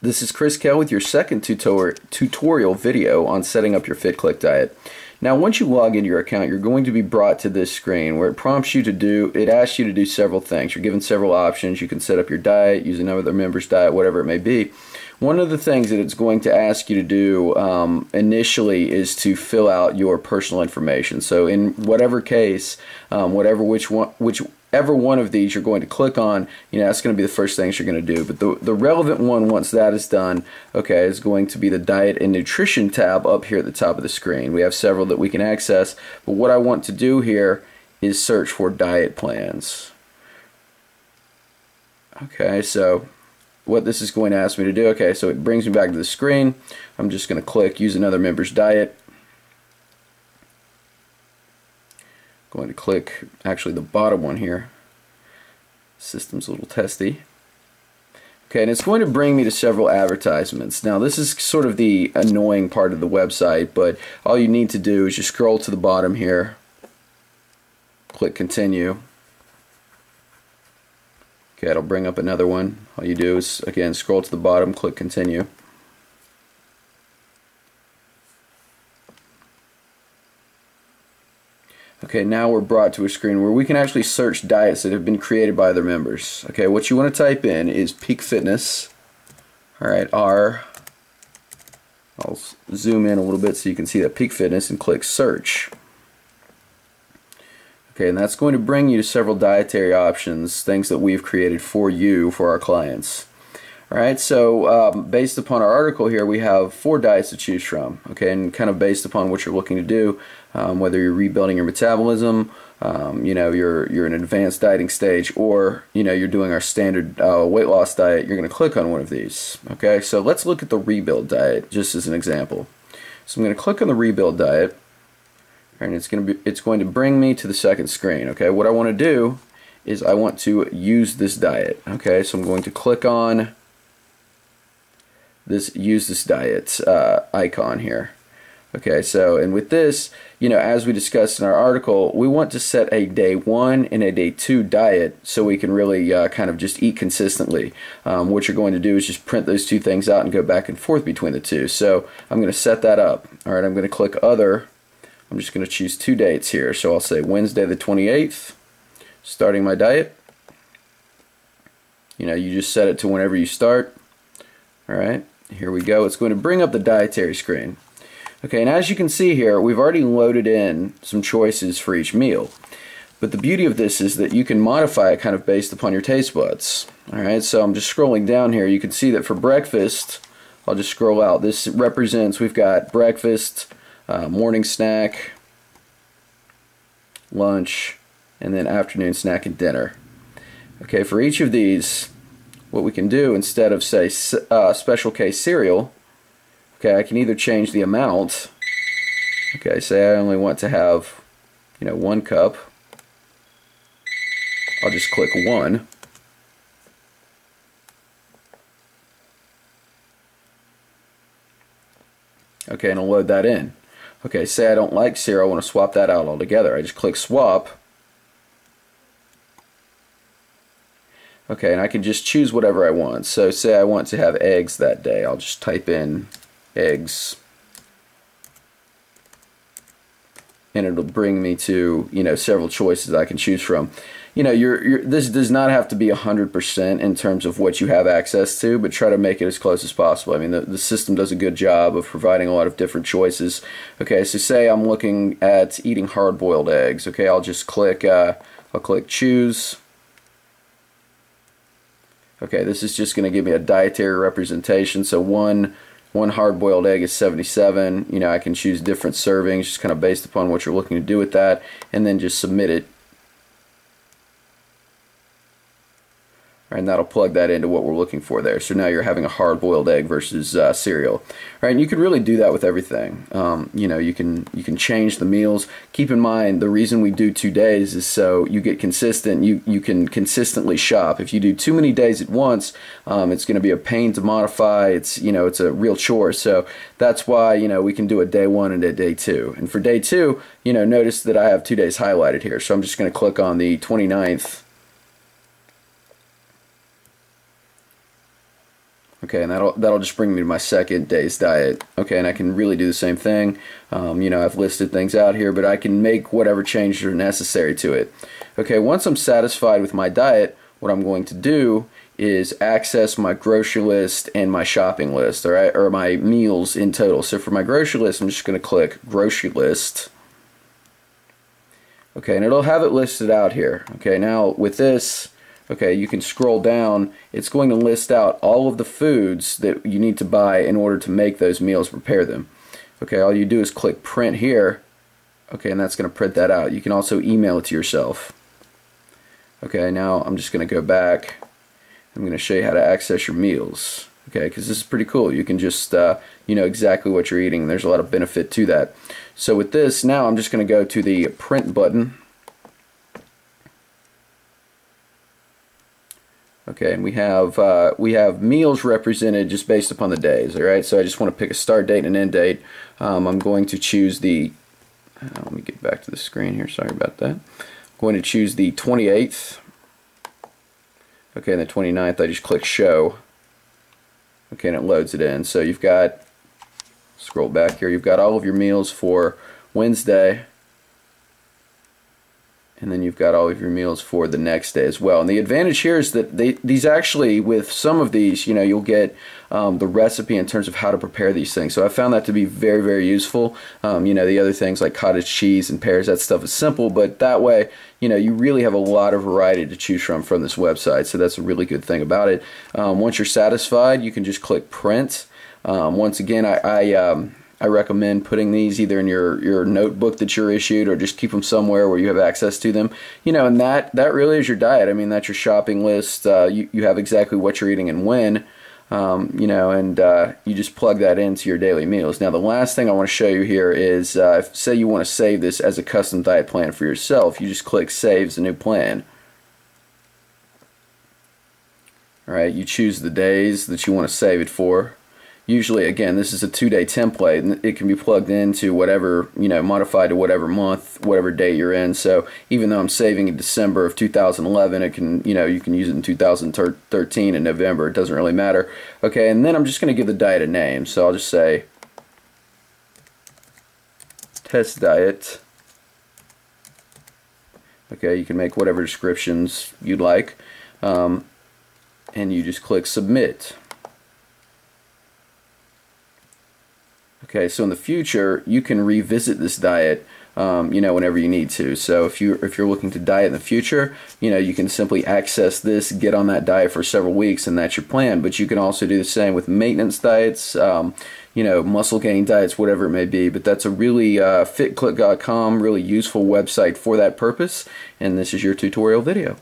This is Chris Kell with your second tutorial video on setting up your FitClick diet. Now once you log into your account, you're going to be brought to this screen where it asks you to do several things. You're given several options. You can set up your diet, use another member's diet, whatever it may be. One of the things that it's going to ask you to do initially is to fill out your personal information. So in whatever case, whichever one of these you're going to click on, that's going to be the first things you're going to do. But the relevant one, once that is done, okay, is going to be the Diet and Nutrition tab up here at the top of the screen. We have several that we can access, but what I want to do here is search for diet plans. Okay, so what this is going to ask me to do, okay, so it brings me back to the screen. I'm just going to click Use Another Member's Diet. Going to click actually the bottom one here. System's a little testy. Okay, and it's going to bring me to several advertisements. Now this is sort of the annoying part of the website, but all you need to do is just scroll to the bottom here, click continue. Okay, it'll bring up another one. All you do is again scroll to the bottom, click continue. Okay, now we're brought to a screen where we can actually search diets that have been created by other members. Okay, what you want to type in is Peak Fitness. Alright, I'll zoom in a little bit so you can see that Peak Fitness and click search. Okay, and that's going to bring you to several dietary options, things that we've created for you, for our clients. Alright, so based upon our article here, we have 4 diets to choose from. Okay, and kind of based upon what you're looking to do, whether you're rebuilding your metabolism, you're in an advanced dieting stage, or you're doing our standard weight loss diet, you're going to click on one of these. Okay, so let's look at the rebuild diet just as an example. So I'm going to click on the rebuild diet, and it's going to bring me to the second screen. Okay, what I want to do is I want to use this diet. Okay, so I'm going to click on this use this diet icon here. Okay, so and with this, as we discussed in our article, we want to set a day 1 and a day 2 diet so we can really kind of just eat consistently. What you're going to do is just print those two things out and go back and forth between the two. So I'm going to set that up. All right, I'm going to click other. I'm just going to choose 2 dates here. So I'll say Wednesday the 28th, starting my diet. You just set it to whenever you start. All right, here we go. It's going to bring up the dietary screen. Okay, and as you can see here, we've already loaded in some choices for each meal. But the beauty of this is that you can modify it kind of based upon your taste buds. Alright, so I'm just scrolling down here. You can see that for breakfast, I'll just scroll out. This represents, we've got breakfast, morning snack, lunch, and then afternoon snack and dinner. Okay, for each of these, what we can do, instead of say special K cereal, okay, I can either change the amount. Okay, say I only want to have, 1 cup. I'll just click 1. Okay, and I'll load that in. Okay, say I don't like cereal, I want to swap that out altogether. I just click swap. Okay, and I can just choose whatever I want. So say I want to have eggs that day. I'll just type in eggs, and it'll bring me to several choices I can choose from. This does not have to be 100% in terms of what you have access to, but try to make it as close as possible. I mean, the system does a good job of providing a lot of different choices. Okay, so say I'm looking at eating hard-boiled eggs. Okay, I'll just click I'll click choose. Okay, this is just going to give me a dietary representation. So one hard-boiled egg is 77. I can choose different servings just kind of based upon what you're looking to do with that, and then just submit it. And that'll plug that into what we're looking for there. So now you're having a hard-boiled egg versus cereal. Right, and you can really do that with everything. You can change the meals. Keep in mind, the reason we do 2 days is so you get consistent. You can consistently shop. If you do too many days at once, it's going to be a pain to modify. It's a real chore. So that's why we can do a day 1 and a day 2. And for day 2, notice that I have 2 days highlighted here. So I'm just going to click on the 29th. Okay, and that'll just bring me to my second day's diet. Okay, and I can really do the same thing. You know, I've listed things out here, but I can make whatever changes are necessary to it. Okay, once I'm satisfied with my diet, what I'm going to do is access my grocery list and my shopping list, all right, or my meals in total. So for my grocery list, I'm just going to click grocery list. Okay, and it'll have it listed out here. Okay, now with this, okay, you can scroll down. It's going to list out all of the foods that you need to buy in order to make those meals, prepare them. Okay, all you do is click print here. Okay, and that's going to print that out. You can also email it to yourself. Okay, now I'm just going to go back. I'm going to show you how to access your meals. Okay, because this is pretty cool. You can just, you know exactly what you're eating. There's a lot of benefit to that. So with this, now I'm just going to go to the print button. Okay, and we have meals represented just based upon the days. All right, so I just want to pick a start date and an end date. I'm going to choose the. Let me get back to the screen here. Sorry about that. I'm going to choose the 28th. Okay, and the 29th, I just click show. Okay, and it loads it in. So you've got, scroll back here, you've got all of your meals for Wednesday, and then you've got all of your meals for the next day as well. And the advantage here is that these actually, with some of these, you know, you'll get the recipe in terms of how to prepare these things. So I found that to be very, very useful. You know, the other things like cottage cheese and pears, that stuff is simple, but that way, you know, you really have a lot of variety to choose from this website. So that's a really good thing about it. Once you're satisfied, you can just click print. Once again, I recommend putting these either in your notebook that you're issued, or just keep them somewhere where you have access to them. You know, and that really is your diet. I mean, that's your shopping list. You have exactly what you're eating and when. You know, and you just plug that into your daily meals. Now, the last thing I want to show you here is, say you want to save this as a custom diet plan for yourself, you just click Save as a new plan. All right, you choose the days that you want to save it for. Usually, again, this is a 2-day template, and it can be plugged into whatever, you know, modified to whatever month, whatever day you're in. So even though I'm saving in December of 2011, it can, you know, you can use it in 2013 in November. It doesn't really matter. Okay, and then I'm just going to give the diet a name. So I'll just say test diet. Okay, you can make whatever descriptions you'd like, and you just click submit. Okay, so in the future, you can revisit this diet, you know, whenever you need to. So if you're looking to diet in the future, you know, you can simply access this, get on that diet for several weeks, and that's your plan. But you can also do the same with maintenance diets, you know, muscle gaining diets, whatever it may be. But that's a really fitclick.com, really useful website for that purpose. And this is your tutorial video.